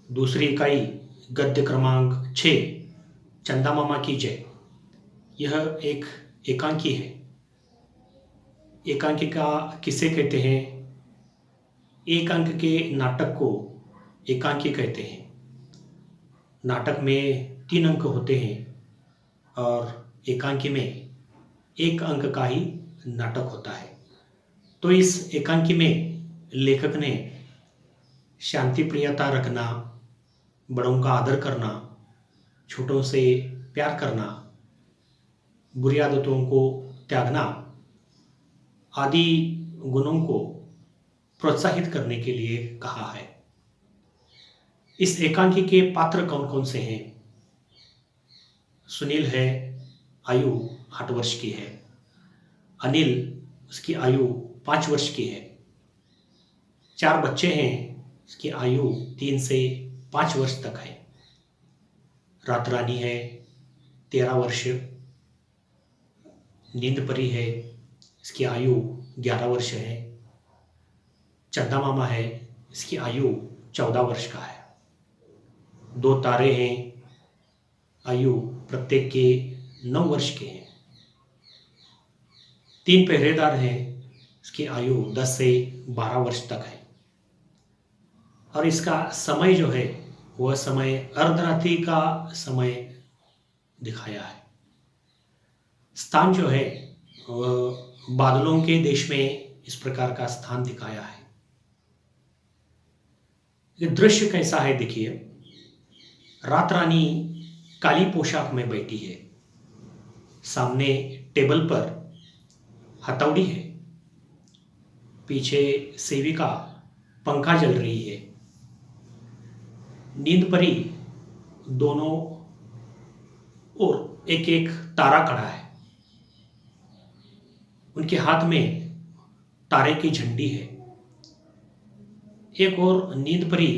दूसरी इकाई गद्य क्रमांक 6 चंदा मामा की जय। यह एक एकांकी है। एकांकिका किसे कहते हैं? एक अंक के नाटक को एकांकी कहते हैं। नाटक में 3 अंक होते हैं और एकांकी में 1 अंक का ही नाटक होता है। तो इस एकांकी में लेखक ने शांति प्रियता रखना, बड़ों का आदर करना, छोटों से प्यार करना, बुरी आदतों को त्यागना आदि गुणों को प्रोत्साहित करने के लिए कहा है। इस एकांकी के पात्र कौन कौन से हैं? सुनील है, आयु 8 वर्ष की है। अनिल, उसकी आयु 5 वर्ष की है। 4 बच्चे हैं, उसकी आयु 3 से 5 वर्ष तक है। रात रानी है, 13 वर्ष। नींद परी है, इसकी आयु 11 वर्ष है। चंदा मामा है, इसकी आयु 14 वर्ष का है। 2 तारे हैं, आयु प्रत्येक के 9 वर्ष के हैं। 3 पहरेदार हैं, इसकी आयु 10 से 12 वर्ष तक है। और इसका समय जो है वह समय अर्धरात्रि का समय दिखाया है। स्थान जो है वह बादलों के देश में इस प्रकार का स्थान दिखाया है। ये दृश्य कैसा है देखिए। रात रानी काली पोशाक में बैठी है। सामने टेबल पर हथौड़ी है। पीछे सेविका पंखा जल रही है। नींद परी दोनों और एक एक तारा खड़ा है। उनके हाथ में तारे की झंडी है। एक और नींद परी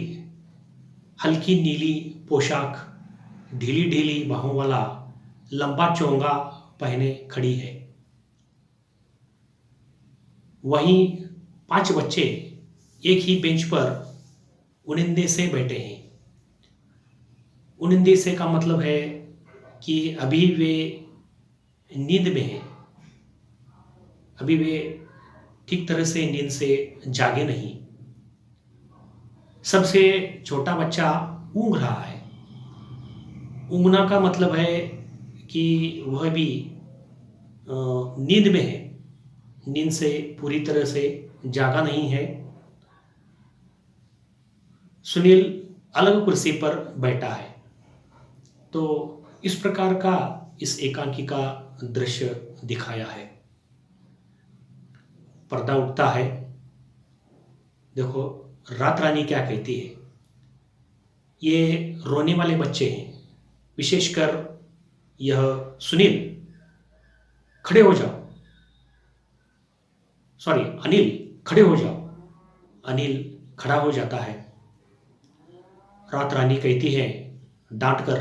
हल्की नीली पोशाक, ढीली ढीली बाहों वाला लंबा चोंगा पहने खड़ी है। वहीं 5 बच्चे एक ही बेंच पर उनिंदे से बैठे हैं। उनिंदे से का मतलब है कि अभी वे नींद में हैं। अभी वे ठीक तरह से नींद से जागे नहीं। सबसे छोटा बच्चा ऊँघ रहा है। ऊँघना का मतलब है कि वह भी नींद में है, नींद से पूरी तरह से जागा नहीं है। सुनील अलग कुर्सी पर बैठा है। तो इस प्रकार का इस एकांकी का दृश्य दिखाया है। पर्दा उठता है। देखो रात रानी क्या कहती है। ये रोने वाले बच्चे हैं, विशेषकर यह सुनील। खड़े हो जाओ, सॉरी अनिल, खड़े हो जाओ। अनिल खड़ा हो जाता है। रात रानी कहती है डांट कर,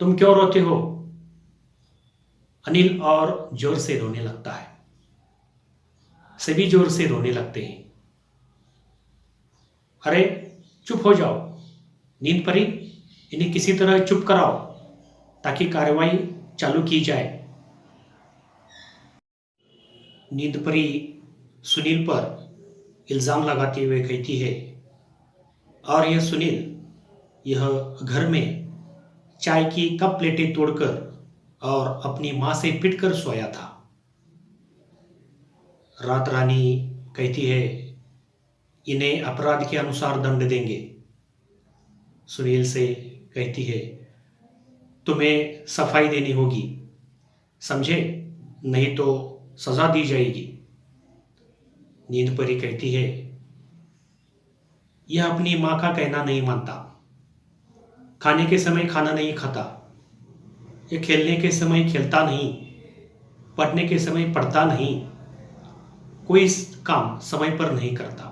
तुम क्यों रोते हो? अनिल और जोर से रोने लगता है। सभी जोर से रोने लगते हैं। अरे चुप हो जाओ, नींद परी, इन्हें किसी तरह चुप कराओ ताकि कार्रवाई चालू की जाए। नींद परी सुनील पर इल्ज़ाम लगाते हुए कहती है, और यह सुनील यह घर में चाय की कप प्लेटें तोड़कर और अपनी माँ से पिटकर सोया था। रात रानी कहती है, इन्हें अपराध के अनुसार दंड देंगे। सुनील से कहती है, तुम्हें सफाई देनी होगी, समझे? नहीं तो सजा दी जाएगी। नींद परी कहती है, यह अपनी माँ का कहना नहीं मानता। खाने के समय खाना नहीं खाता, यह खेलने के समय खेलता नहीं, पढ़ने के समय पढ़ता नहीं, कोई काम समय पर नहीं करता।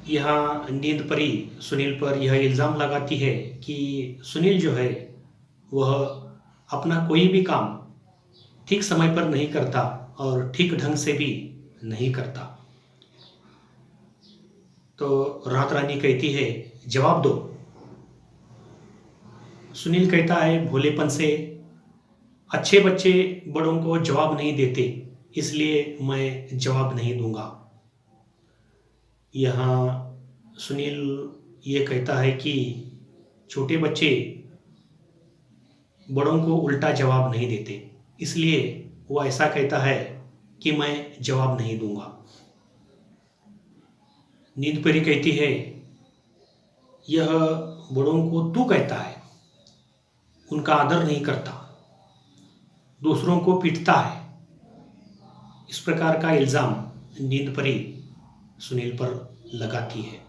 यहाँ नींद परी सुनील पर यह इल्ज़ाम लगाती है कि सुनील जो है वह अपना कोई भी काम ठीक समय पर नहीं करता और ठीक ढंग से भी नहीं करता। तो रात रानी कहती है, जवाब दो। सुनील कहता है भोलेपन से, अच्छे बच्चे बड़ों को जवाब नहीं देते, इसलिए मैं जवाब नहीं दूंगा। यहाँ सुनील ये कहता है कि छोटे बच्चे बड़ों को उल्टा जवाब नहीं देते, इसलिए वो ऐसा कहता है कि मैं जवाब नहीं दूंगा। नींद परी कहती है, यह बड़ों को तू कहता है, उनका आदर नहीं करता, दूसरों को पीटता है। इस प्रकार का इल्ज़ाम नींद परी सुनील पर लगाती है।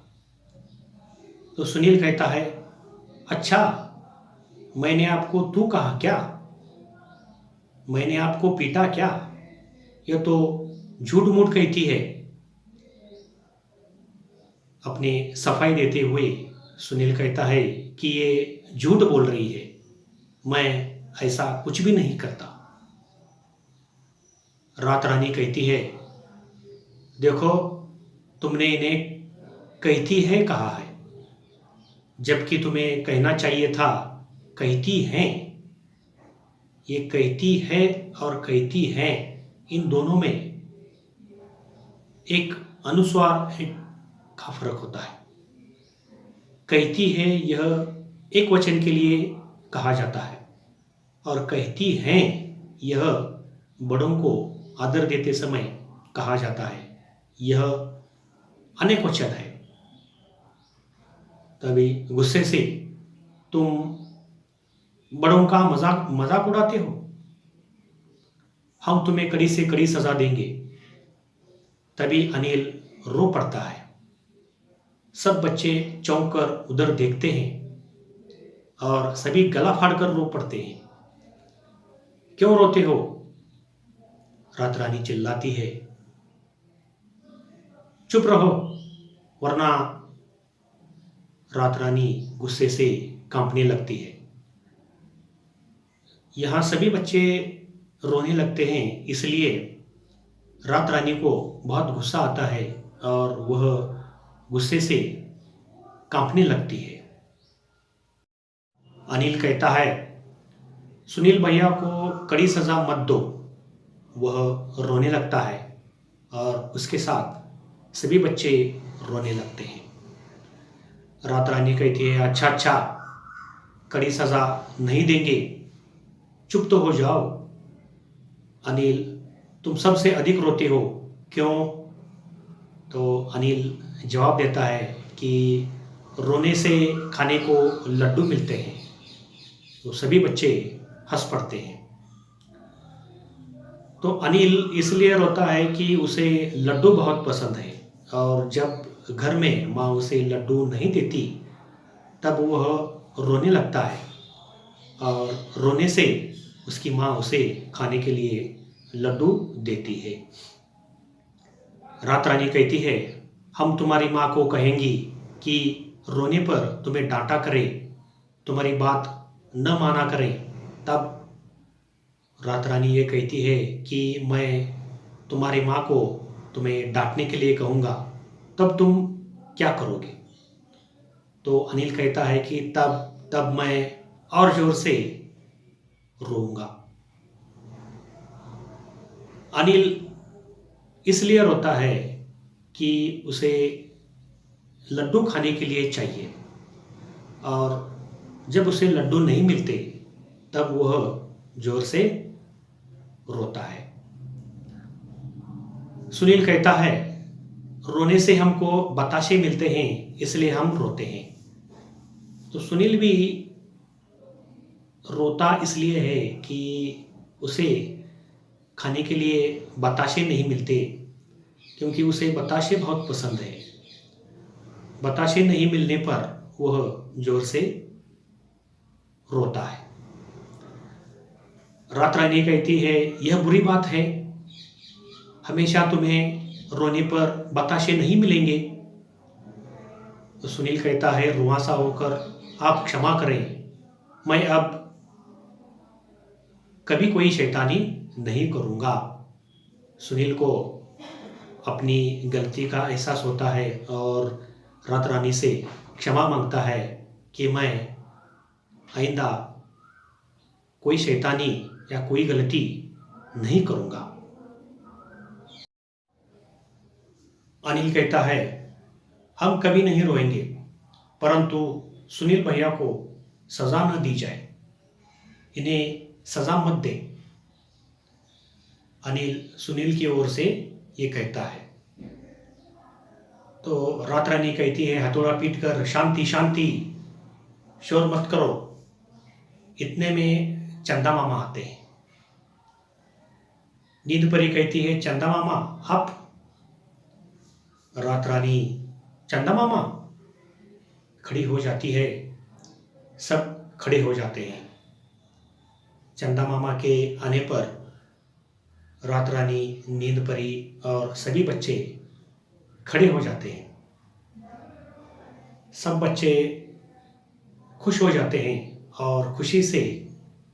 तो सुनील कहता है, अच्छा, मैंने आपको तू कहा क्या? मैंने आपको पीटा क्या? यह तो झूठ मूठ कहती है। अपने सफाई देते हुए सुनील कहता है कि ये झूठ बोल रही है, मैं ऐसा कुछ भी नहीं करता। रात रानी कहती है, देखो, तुमने इन्हें कहती है कहा है, जबकि तुम्हें कहना चाहिए था कहती हैं। ये कहती है और कहती हैं, इन दोनों में एक अनुस्वार का फर्क होता है। कहती है यह एक वचन के लिए कहा जाता है, और कहती हैं यह बड़ों को आदर देते समय कहा जाता है, यह अनेक वचन है। तभी गुस्से से तुम बड़ों का मजाक उड़ाते हो, हम तुम्हें कड़ी से कड़ी सजा देंगे। तभी अनिल रो पड़ता है। सब बच्चे चौंक कर उधर देखते हैं और सभी गला फाड़कर रो पड़ते हैं। क्यों रोते हो? रात रानी चिल्लाती है, चुप रहो, वरना। रात रानी गुस्से से कांपने लगती है। यहाँ सभी बच्चे रोने लगते हैं, इसलिए रात रानी को बहुत गुस्सा आता है और वह गुस्से से कांपने लगती है। अनिल कहता है, सुनील भैया को कड़ी सजा मत दो। वह रोने लगता है और उसके साथ सभी बच्चे रोने लगते हैं। रात रानी कहती है, अच्छा, कड़ी सजा नहीं देंगे, चुप तो हो जाओ। अनिल, तुम सबसे अधिक रोते हो, क्यों? तो अनिल जवाब देता है कि रोने से खाने को लड्डू मिलते हैं। तो सभी बच्चे हंस पड़ते हैं। तो अनिल इसलिए रोता है कि उसे लड्डू बहुत पसंद है, और जब घर में माँ उसे लड्डू नहीं देती तब वह रोने लगता है, और रोने से उसकी माँ उसे खाने के लिए लड्डू देती है। रात रानी कहती है, हम तुम्हारी माँ को कहेंगी कि रोने पर तुम्हें डांटा करे, तुम्हारी बात न माना करें। तब रात रानी ये कहती है कि मैं तुम्हारी माँ को तुम्हें डांटने के लिए कहूँगा, तब तुम क्या करोगे? तो अनिल कहता है कि तब मैं और जोर से रोऊंगा। अनिल इसलिए रोता है कि उसे लड्डू खाने के लिए चाहिए, और जब उसे लड्डू नहीं मिलते तब वह जोर से रोता है। सुनील कहता है, रोने से हमको बताशे मिलते हैं, इसलिए हम रोते हैं। तो सुनील भी रोता इसलिए है कि उसे खाने के लिए बताशे नहीं मिलते, क्योंकि उसे बताशे बहुत पसंद है। बताशे नहीं मिलने पर वह जोर से रोता है। रात रानी कहती है, यह बुरी बात है, हमेशा तुम्हें रोने पर बताशे नहीं मिलेंगे। तो सुनील कहता है रुआंसा होकर, आप क्षमा करें, मैं अब कभी कोई शैतानी नहीं करूँगा। सुनील को अपनी गलती का एहसास होता है और रात रानी से क्षमा मांगता है कि मैं आइंदा कोई शैतानी या कोई गलती नहीं करूँगा। अनिल कहता है, हम कभी नहीं रोएंगे, परंतु सुनील भैया को सज़ा न दी जाए, इन्हें सज़ा मत दे। अनिल सुनील की ओर से ये कहता है। तो रात रानी कहती है हथौड़ा पीट कर, शांति शांति, शोर मत करो। इतने में चंदा मामा आते हैं। नींद परी कहती है, चंदा मामा आप? रात रानी, चंदा मामा? खड़ी हो जाती है। सब खड़े हो जाते हैं। चंदा मामा के आने पर रात रानी, नींद परी और सभी बच्चे खड़े हो जाते हैं। सब बच्चे खुश हो जाते हैं और खुशी से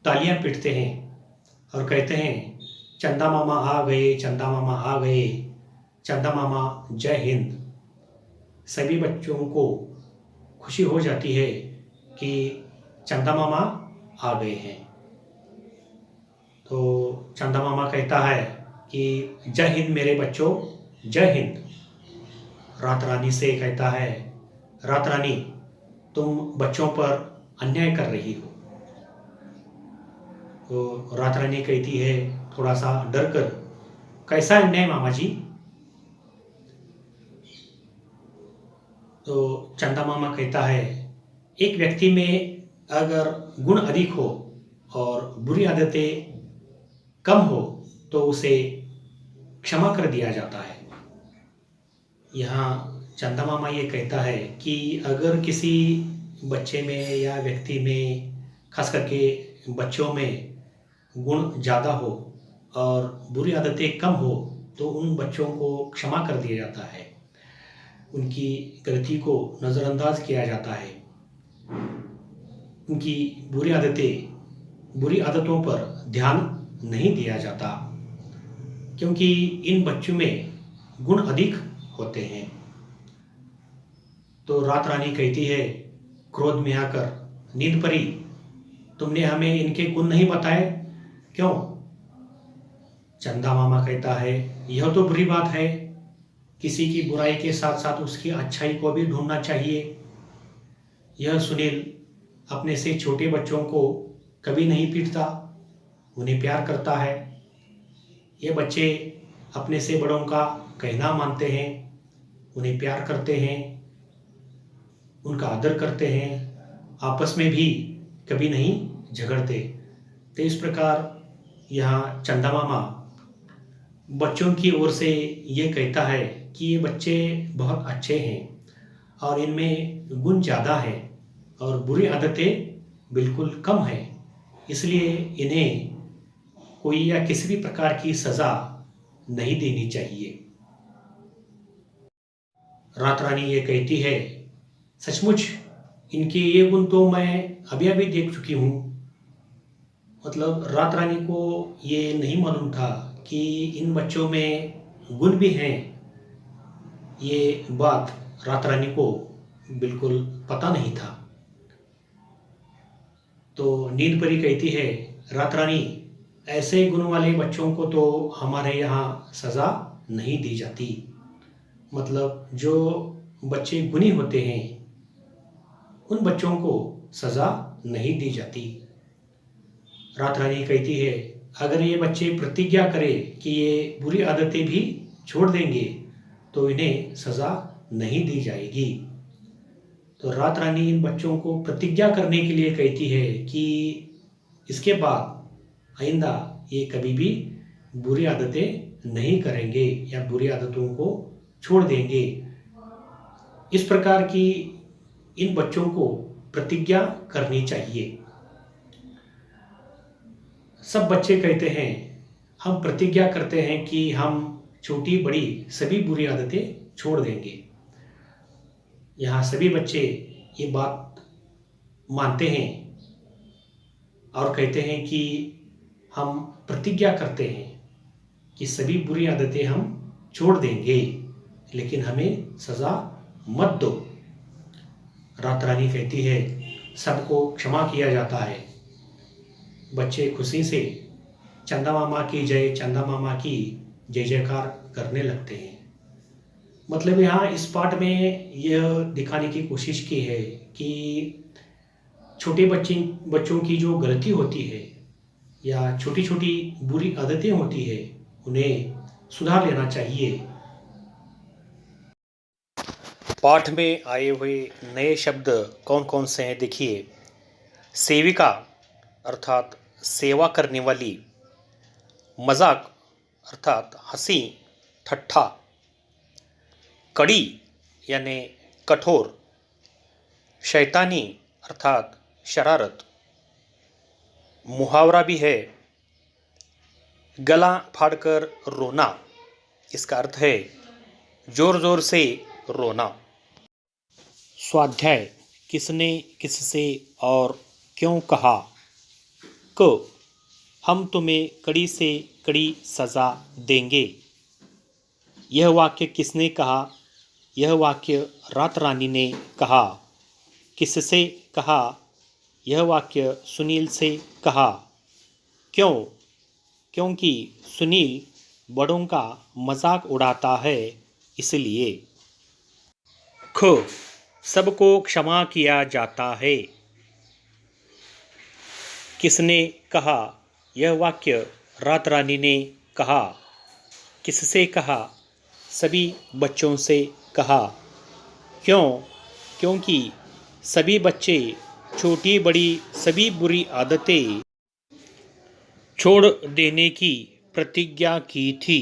तालियां पीटते हैं और कहते हैं, चंदा मामा आ गए, चंदा मामा आ गए, चंदा मामा जय हिंद। सभी बच्चों को खुशी हो जाती है कि चंदा मामा आ गए हैं। तो चंदा मामा कहता है कि जय हिंद मेरे बच्चों, जय हिंद। रात रानी से कहता है, रात रानी तुम बच्चों पर अन्याय कर रही हो। तो रात रानी कहती है थोड़ा सा डर कर, कैसा अन्याय मामा जी? तो चंदा मामा कहता है, एक व्यक्ति में अगर गुण अधिक हो और बुरी आदतें कम हो तो उसे क्षमा कर दिया जाता है। यहाँ चंदा मामा ये कहता है कि अगर किसी बच्चे में या व्यक्ति में, खास करके बच्चों में गुण ज़्यादा हो और बुरी आदतें कम हो तो उन बच्चों को क्षमा कर दिया जाता है, उनकी गलती को नज़रअंदाज किया जाता है, उनकी बुरी आदतों पर ध्यान नहीं दिया जाता, क्योंकि इन बच्चों में गुण अधिक होते हैं। तो रात रानी कहती है क्रोध में आकर, नींद परी तुमने हमें इनके गुण नहीं बताए, क्यों? चंदा मामा कहता है, यह तो बुरी बात है, किसी की बुराई के साथ साथ उसकी अच्छाई को भी ढूंढना चाहिए। यह सुनील अपने से छोटे बच्चों को कभी नहीं पीटता, उन्हें प्यार करता है। ये बच्चे अपने से बड़ों का कहना मानते हैं, उन्हें प्यार करते हैं, उनका आदर करते हैं, आपस में भी कभी नहीं झगड़ते। तो इस प्रकार यहाँ चंदा मामा बच्चों की ओर से ये कहता है कि ये बच्चे बहुत अच्छे हैं और इनमें गुण ज़्यादा है और बुरी आदतें बिल्कुल कम हैं, इसलिए इन्हें कोई या किसी भी प्रकार की सज़ा नहीं देनी चाहिए। रात रानी ये कहती है, सचमुच इनके ये गुण तो मैं अभी अभी देख चुकी हूँ। मतलब रात रानी को ये नहीं मालूम था कि इन बच्चों में गुण भी हैं। ये बात रात रानी को बिल्कुल पता नहीं था। तो नींद परी कहती है, रात रानी ऐसे गुण वाले बच्चों को तो हमारे यहाँ सज़ा नहीं दी जाती। मतलब जो बच्चे गुणी होते हैं उन बच्चों को सज़ा नहीं दी जाती। रात रानी कहती है, अगर ये बच्चे प्रतिज्ञा करें कि ये बुरी आदतें भी छोड़ देंगे तो इन्हें सज़ा नहीं दी जाएगी। तो रात रानी इन बच्चों को प्रतिज्ञा करने के लिए कहती है कि इसके बाद आइंदा ये कभी भी बुरी आदतें नहीं करेंगे या बुरी आदतों को छोड़ देंगे। इस प्रकार की इन बच्चों को प्रतिज्ञा करनी चाहिए। सब बच्चे कहते हैं, हम प्रतिज्ञा करते हैं कि हम छोटी बड़ी सभी बुरी आदतें छोड़ देंगे। यहाँ सभी बच्चे ये बात मानते हैं और कहते हैं कि हम प्रतिज्ञा करते हैं कि सभी बुरी आदतें हम छोड़ देंगे, लेकिन हमें सज़ा मत दो। रात रानी कहती है सबको क्षमा किया जाता है। बच्चे खुशी से चंदा मामा की जय, चंदा मामा की जय जयकार करने लगते हैं। मतलब यहाँ इस पाठ में यह दिखाने की कोशिश की है कि छोटे बच्चों की जो गलती होती है या छोटी छोटी बुरी आदतें होती है, उन्हें सुधार लेना चाहिए। पाठ में आए हुए नए शब्द कौन कौन से हैं देखिए। सेविका अर्थात सेवा करने वाली, मजाक अर्थात हंसी ठट्ठा, कड़ी यानी कठोर, शैतानी अर्थात शरारत, मुहावरा भी है गला फाड़कर रोना, इसका अर्थ है जोर जोर से रोना। स्वाध्याय किसने किससे और क्यों कहा। क हम तुम्हें कड़ी से कड़ी सज़ा देंगे। यह वाक्य किसने कहा। यह वाक्य रात रानी ने कहा। किससे कहा। यह वाक्य सुनील से कहा। क्यों। क्योंकि सुनील बड़ों का मजाक उड़ाता है इसलिए। ख सबको क्षमा किया जाता है। किसने कहा। यह वाक्य रात रानी ने कहा। किससे कहा। सभी बच्चों से कहा। क्यों। क्योंकि सभी बच्चे छोटी बड़ी सभी बुरी आदतें छोड़ देने की प्रतिज्ञा की थी।